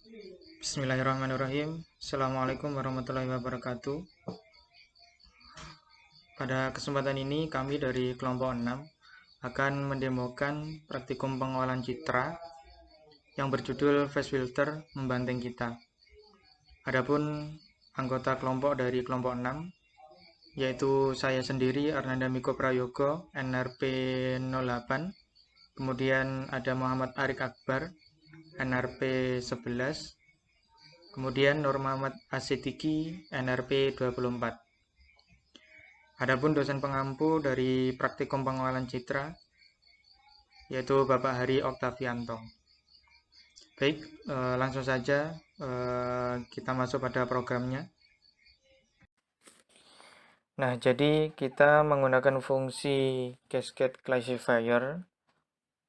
Bismillahirrahmanirrahim. Assalamualaikum warahmatullahi wabarakatuh. Pada kesempatan ini kami dari kelompok 6 akan mendemokan praktikum pengolahan citra yang berjudul Face Filter Membanting Kita. Adapun anggota kelompok dari kelompok 6 yaitu saya sendiri Arnanda Miko Prayogo NRP 08, kemudian ada Muhammad Arik Akbar NRP 11, kemudian Nur Muhammad Asidiki NRP 24. Adapun dosen pengampu dari praktikum pengolahan citra yaitu Bapak Hari Oktavianto. Baik, langsung saja kita masuk pada programnya. Nah, jadi kita menggunakan fungsi Cascade Classifier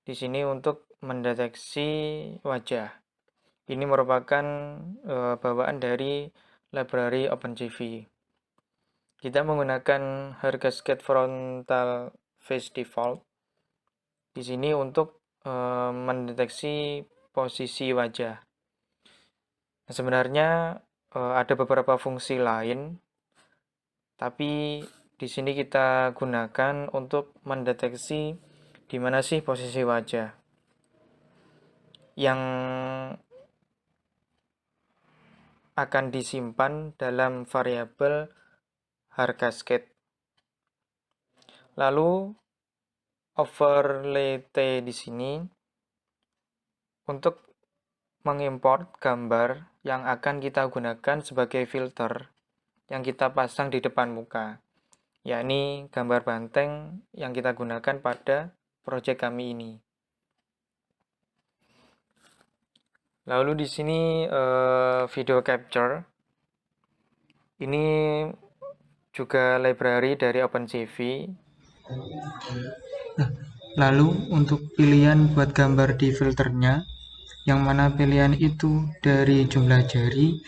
di sini untuk mendeteksi wajah. Ini merupakan bawaan dari library OpenCV. Kita menggunakan Her Cascade Frontal Face Default di sini untuk mendeteksi posisi wajah. Nah, sebenarnya ada beberapa fungsi lain, tapi di sini kita gunakan untuk mendeteksi di mana sih posisi wajah yang akan disimpan dalam variabel Her Cascade. Lalu overlay T di sini untuk mengimport gambar yang akan kita gunakan sebagai filter yang kita pasang di depan muka, yakni gambar banteng yang kita gunakan pada proyek kami ini. Lalu di sini video capture ini juga library dari OpenCV. Lalu untuk pilihan buat gambar di filternya, yang mana pilihan itu dari jumlah jari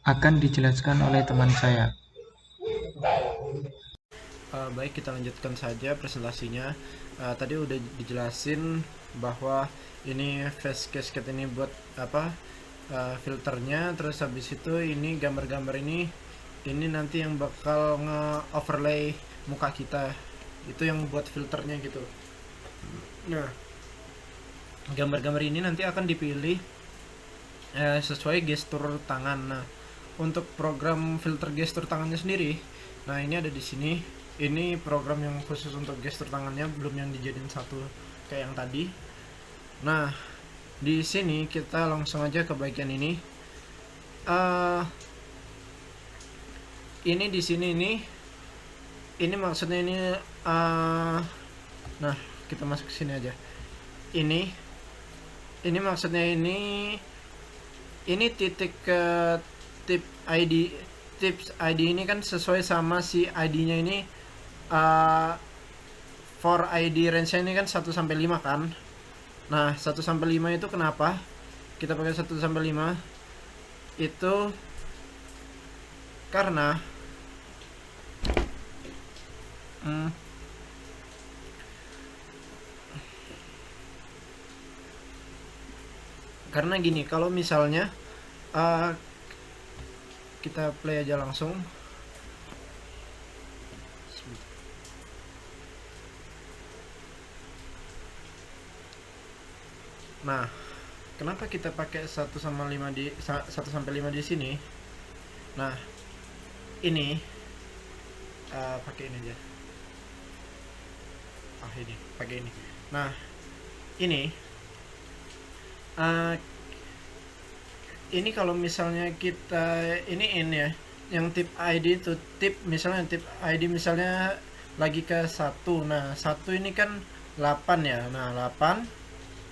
akan dijelaskan oleh teman saya. Baik, kita lanjutkan saja presentasinya. Tadi udah dijelasin bahwa ini face cascade ini buat apa, filternya. Terus habis itu ini gambar-gambar ini nanti yang bakal nge-overlay muka kita, itu yang buat filternya gitu. Nah, gambar-gambar ini nanti akan dipilih sesuai gestur tangan. Nah, untuk program filter gestur tangannya sendiri, nah ini ada di sini. Ini program yang khusus untuk gestur tangannya, belum yang dijadiin satu kayak yang tadi. Nah, di sini kita langsung aja ke bagian ini. Ini di sini ini maksudnya ini nah, kita masuk ke sini aja. Ini maksudnya ini titik ke tip ID. Tips ID ini kan sesuai sama si ID-nya ini, for ID range-nya ini kan 1 sampai 5 kan. Nah, 1 sampai 5 itu kenapa kita pakai 1 sampai 5? Itu karena karena gini, kalau misalnya kita play aja langsung. Nah, kenapa kita pakai 1 sampai 5 di sini? Nah, ini pakai ini aja. Ini pakai ini. Nah, ini kalau misalnya kita ini ya, yang tip ID itu misalnya tip ID misalnya lagi ke 1. Nah, 1 ini kan 8 ya. Nah, 8.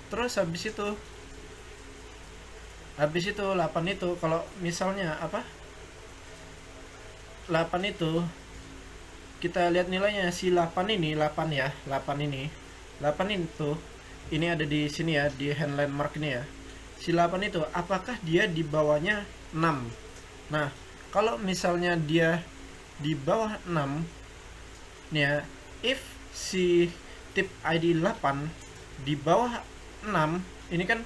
Terus habis itu 8 itu kalau misalnya 8 itu kita lihat nilainya, si 8 ini 8 ya. 8 itu ini ada di sini ya, di hand landmark ini ya. Si 8 itu apakah dia di bawahnya 6? Nah, kalau misalnya dia di bawah 6 nih ya, if si tip ID 8 di bawah 6, ini kan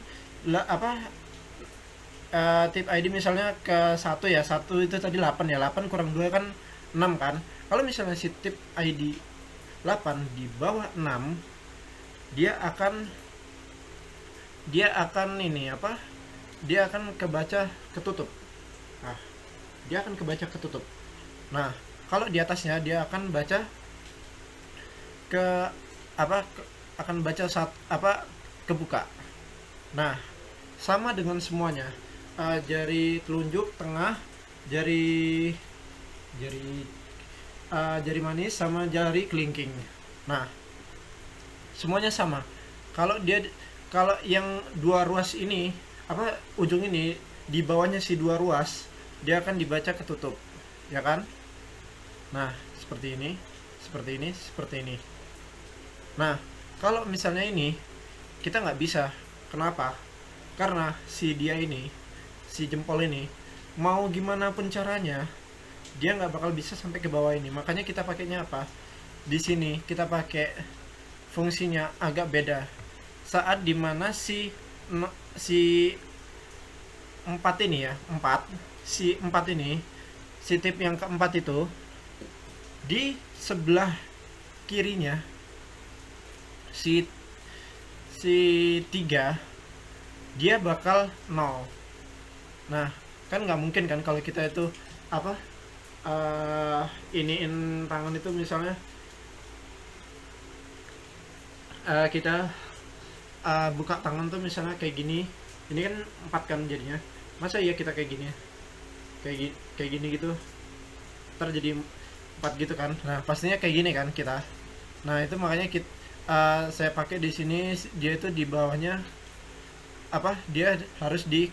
tip ID misalnya ke 1 ya, 1 itu tadi 8 ya, 8 kurang 2 kan 6 kan. Kalau misalnya si tip ID 8 di bawah 6, dia akan ini apa, dia akan kebaca ketutup. Nah, dia akan kebaca ketutup. Nah, kalau di atasnya dia akan baca ke apa, akan baca saat apa, kebuka. Nah, sama dengan semuanya. Jari telunjuk tengah, jari manis sama jari kelingking. Nah, semuanya sama. Kalau yang 2 ruas ini, apa, ujung ini di bawahnya si 2 ruas, dia akan dibaca ketutup, ya kan? Nah, seperti ini, seperti ini, seperti ini. Nah, kalau misalnya ini kita nggak bisa. Kenapa? Karena si jempol ini, mau gimana pun caranya, dia nggak bakal bisa sampai ke bawah ini. Makanya kita pakainya apa? Di sini kita pakai fungsinya agak beda. Saat dimana si 4 ini ya, 4 ini, si tip yang keempat itu di sebelah kirinya si 3 dia bakal 0. Nah, kan nggak mungkin kan kalau kita itu apa, iniin tangan itu misalnya, kita buka tangan tuh misalnya kayak gini, ini kan 4 kan jadinya. Masa iya kita kayak gini, kayak gini gitu, ntar jadi 4 gitu kan. Nah, pastinya kayak gini kan kita. Nah, itu makanya saya pakai di sini, dia itu di bawahnya apa, dia harus di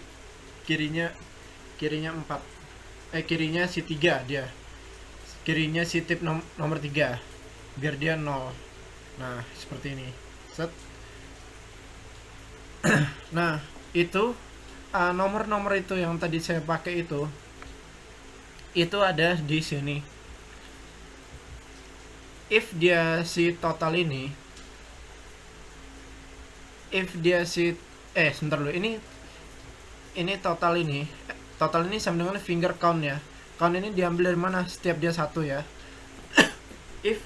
kirinya 4, kirinya si 3, dia kirinya si tip nomor 3 biar dia 0. Nah, seperti ini. Set. Nah, itu nomor-nomor itu yang tadi saya pakai itu ada di sini. If dia si total ini, sebentar dulu, ini total ini sama dengan finger count ya. Count ini diambil dari mana? Setiap dia 1 ya. if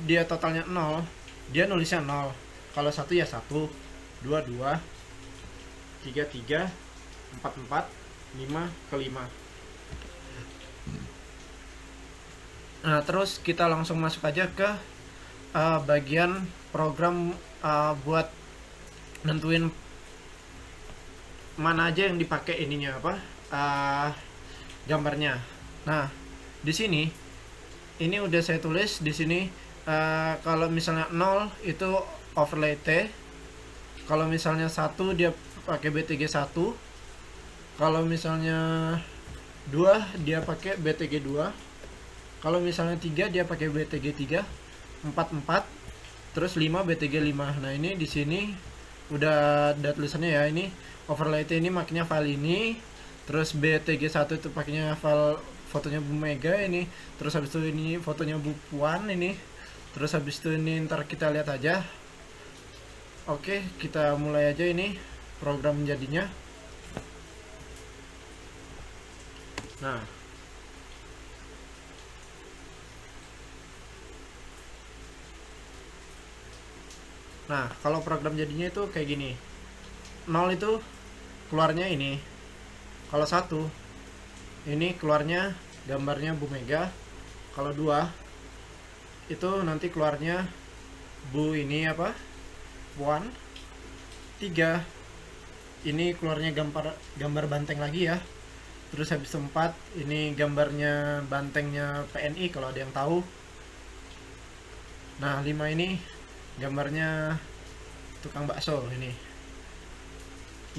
dia totalnya 0, dia nulisnya 0. Kalau 1 ya 1, 2 2, 3 3, 4 4, 5 ke 5. Nah, terus kita langsung masuk aja ke bagian program buat nentuin mana aja yang dipakai ininya apa, gambarnya. Nah, di sini ini udah saya tulis di sini, kalau misalnya 0 itu overlay T, kalau misalnya 1 dia pakai BTG 1, kalau misalnya 2 dia pakai BTG 2, kalau misalnya 3 dia pakai BTG 3, 4 4, terus 5 BTG 5. Nah, ini di sini udah ada tulisannya ya, ini overlay T ini makanya file ini, terus BTG 1 itu pakainya file fotonya Bu Mega ini, terus habis itu ini fotonya Bu Puan ini, terus habis itu ini ntar kita lihat aja. Oke, kita mulai aja ini program jadinya. Nah, kalau program jadinya itu kayak gini. 0 itu keluarnya ini. Kalau 1 ini keluarnya gambarnya Bu Mega. Kalau 2 itu nanti keluarnya Bu ini apa, Puan. 3 ini keluarnya gambar banteng lagi ya. Terus habis 4 ini gambarnya bantengnya PNI kalau ada yang tahu. Nah, 5 ini gambarnya tukang bakso ini,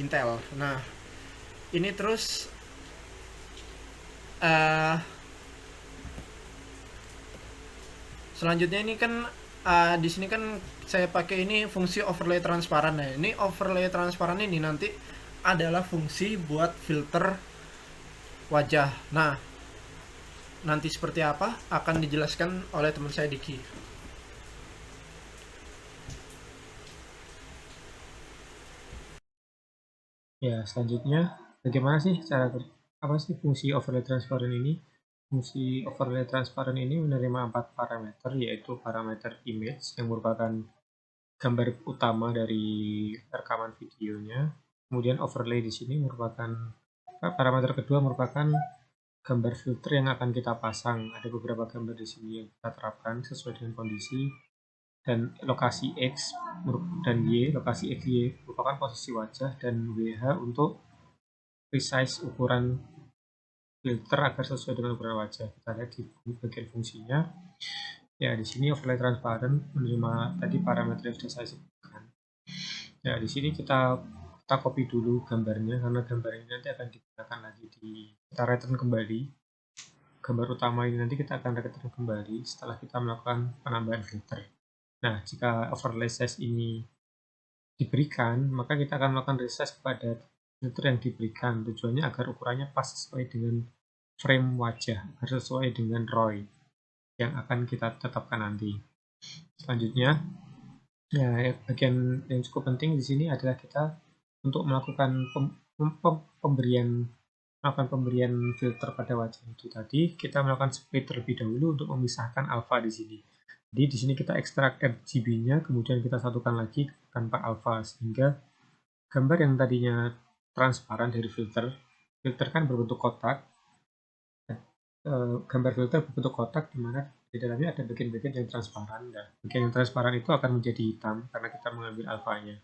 Intel. Nah, ini terus selanjutnya ini kan di sini kan saya pakai ini fungsi overlay transparan ya. Ini overlay transparan ini nanti adalah fungsi buat filter wajah. Nah, nanti seperti apa akan dijelaskan oleh teman saya Diki. Ya, selanjutnya bagaimana sih apa sih fungsi overlay transparent ini? Fungsi overlay transparent ini menerima 4 parameter, yaitu parameter image yang merupakan gambar utama dari rekaman videonya. Kemudian overlay di sini merupakan parameter kedua merupakan gambar filter yang akan kita pasang. Ada beberapa gambar di sini yang kita terapkan sesuai dengan kondisi, dan lokasi X dan Y, lokasi X, Y merupakan posisi wajah, dan WH untuk resize ukuran filter agar sesuai dengan ukuran wajah. Kita lihat di bagian fungsinya. Ya, di sini overlay transparent menerima tadi parameter yang sudah saya sebutkan. Ya, di sini kita copy dulu gambarnya, karena gambar ini nanti akan digunakan lagi kita return kembali. Gambar utama ini nanti kita akan return kembali setelah kita melakukan penambahan filter. Nah, jika overlay size ini diberikan, maka kita akan melakukan resize kepada filter yang diberikan. Tujuannya agar ukurannya pas sesuai dengan frame wajah, agar sesuai dengan ROI yang akan kita tetapkan nanti. Selanjutnya, ya, bagian yang cukup penting di sini adalah kita untuk melakukan pemberian filter pada wajah itu tadi. Kita melakukan split terlebih dahulu untuk memisahkan alpha di sini. Jadi di sini kita ekstrak RGB-nya, kemudian kita satukan lagi tanpa alpha, sehingga gambar yang tadinya transparan dari filter kan berbentuk kotak. Gambar filter berbentuk kotak di mana di dalamnya ada bagian-bagian yang transparan. Nah, bagian yang transparan itu akan menjadi hitam karena kita mengambil alfanya.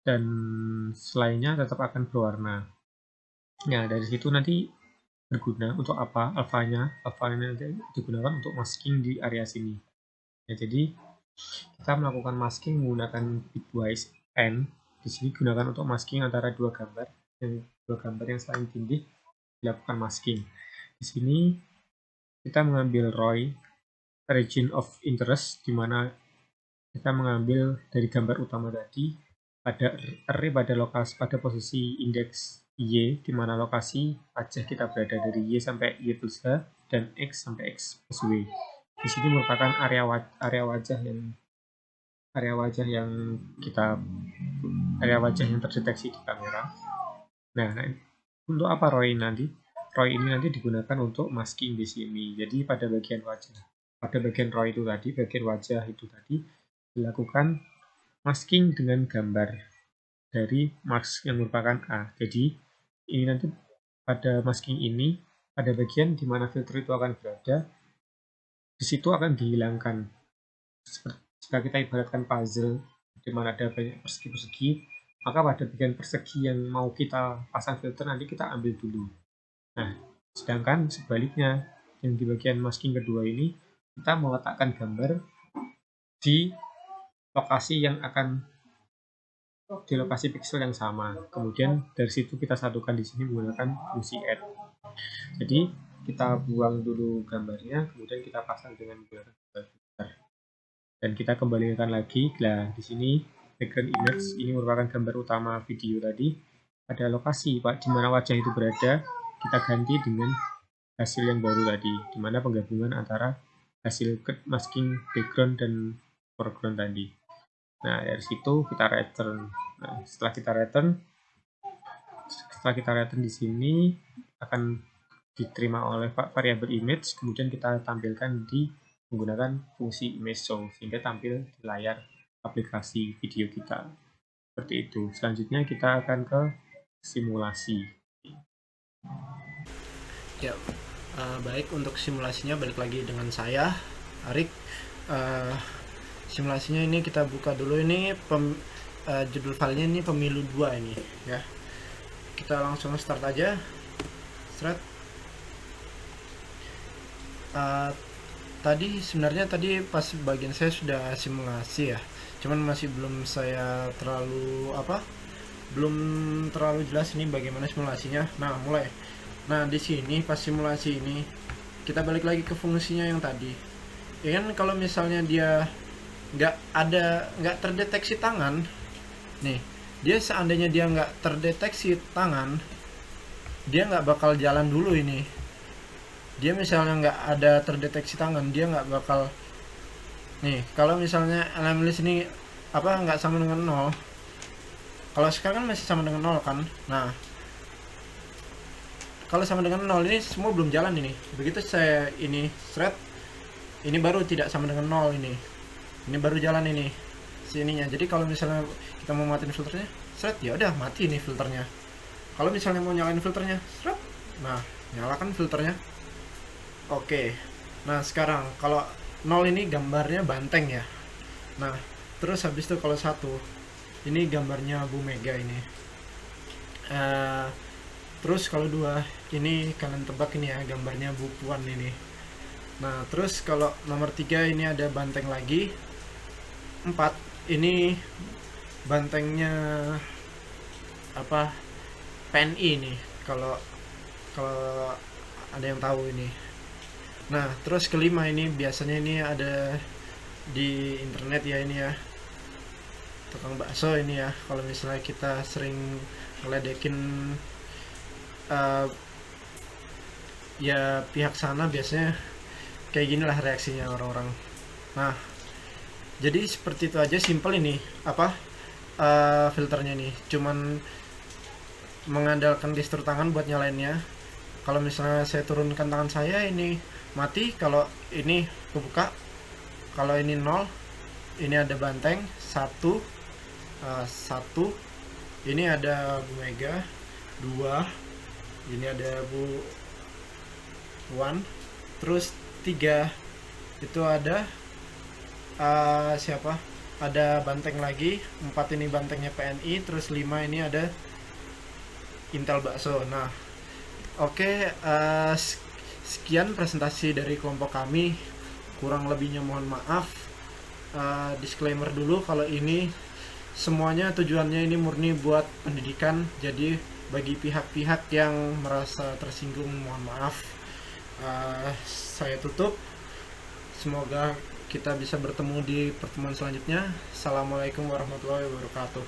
Dan selainnya tetap akan berwarna. Nah, dari situ nanti berguna untuk apa alfanya? Alfanya nanti digunakan untuk masking di area sini. Ya, jadi kita melakukan masking menggunakan bitwise n. Di sini gunakan untuk masking antara dua gambar yang saling tindih, dilakukan masking. Di sini kita mengambil ROI, region of interest, di mana kita mengambil dari gambar utama tadi pada array pada posisi indeks Y, di mana lokasi wajah kita berada dari Y sampai Y plus H dan X sampai X plus W. Di sini merupakan area wajah yang terdeteksi di kamera. Nah, untuk apa ROI nanti? ROI ini nanti digunakan untuk masking di sini. Jadi pada bagian ROI itu tadi, bagian wajah itu tadi dilakukan masking dengan gambar dari mask yang merupakan A. Jadi ini nanti pada masking ini, pada bagian di mana filter itu akan berada, di situ akan dihilangkan. Jika kita ibaratkan puzzle di mana ada banyak persegi-persegi, maka pada bagian persegi yang mau kita pasang filter nanti kita ambil dulu. Nah, sedangkan sebaliknya, yang di bagian masking kedua ini, kita meletakkan gambar di lokasi pixel yang sama. Kemudian dari situ kita satukan di sini menggunakan fungsi add. Jadi kita buang dulu gambarnya, kemudian kita pasang dengan menggunakan filter. Dan kita kembalikan lagi. Nah, di sini background image ini merupakan gambar utama video tadi. Pada lokasi di mana wajah itu berada, kita ganti dengan hasil yang baru tadi, di mana penggabungan antara hasil masking background dan foreground tadi. Nah, dari situ kita return. Nah, setelah kita return di sini akan diterima oleh variabel image, kemudian kita tampilkan menggunakan fungsi image show sehingga tampil di layar aplikasi video kita. Seperti itu. Selanjutnya kita akan ke simulasi. Ya, baik, untuk simulasinya balik lagi dengan saya, Arik. Simulasinya ini kita buka dulu, ini judul filenya ini pemilu 2 ini ya. Kita langsung start aja. Sebenarnya tadi pas bagian saya sudah simulasi ya, cuman masih belum terlalu jelas ini bagaimana simulasinya. Nah, di sini pas simulasi ini kita balik lagi ke fungsinya yang tadi. Ya kan, kalau misalnya dia nggak terdeteksi tangan, nih, seandainya dia nggak terdeteksi tangan, dia nggak bakal jalan dulu ini. Dia misalnya nggak ada terdeteksi tangan, dia nggak bakal, nih, kalau misalnya analis ini nggak sama dengan 0, Kalau sekarang kan masih sama dengan 0 kan. Nah, kalau sama dengan 0 ini semua belum jalan ini. Begitu saya ini thread, ini baru tidak sama dengan 0 ini. Ini baru jalan ini sininya. Jadi kalau misalnya kita mau matiin filternya, thread, ya udah mati nih filternya. Kalau misalnya mau nyalain filternya, thread, nah nyalakan filternya. Oke. Nah, sekarang kalau 0 ini gambarnya banteng ya. Nah, terus habis itu kalau 1 ini gambarnya Bu Mega ini. Terus kalau 2 ini kalian tebak ini ya, gambarnya Bu Puan ini. Nah, terus kalau nomor 3 ini ada banteng lagi. 4 ini bantengnya apa? PNI nih. Kalau ada yang tahu ini. Nah, terus kelima ini biasanya ini ada di internet ya ini ya. Tukang bakso ini ya. Kalau misalnya kita sering ngeledekin ya pihak sana, biasanya kayak gini lah reaksinya orang-orang. Nah, jadi seperti itu aja, simple ini apa filternya nih, cuman mengandalkan gestur tangan buat nyalainnya. Kalau misalnya saya turunkan tangan saya, ini mati. Kalau ini kebuka. Kalau ini 0, ini ada banteng 1, ini ada Bu Mega 2, ini ada Bu Puan, terus 3 itu ada siapa, ada banteng lagi. 4 ini bantengnya PNI, terus 5 ini ada Intel bakso. Nah, oke, sekian presentasi dari kelompok kami, kurang lebihnya mohon maaf. Disclaimer dulu kalau ini semuanya tujuannya ini murni buat pendidikan, jadi bagi pihak-pihak yang merasa tersinggung mohon maaf. Saya tutup, semoga kita bisa bertemu di pertemuan selanjutnya. Assalamualaikum warahmatullahi wabarakatuh.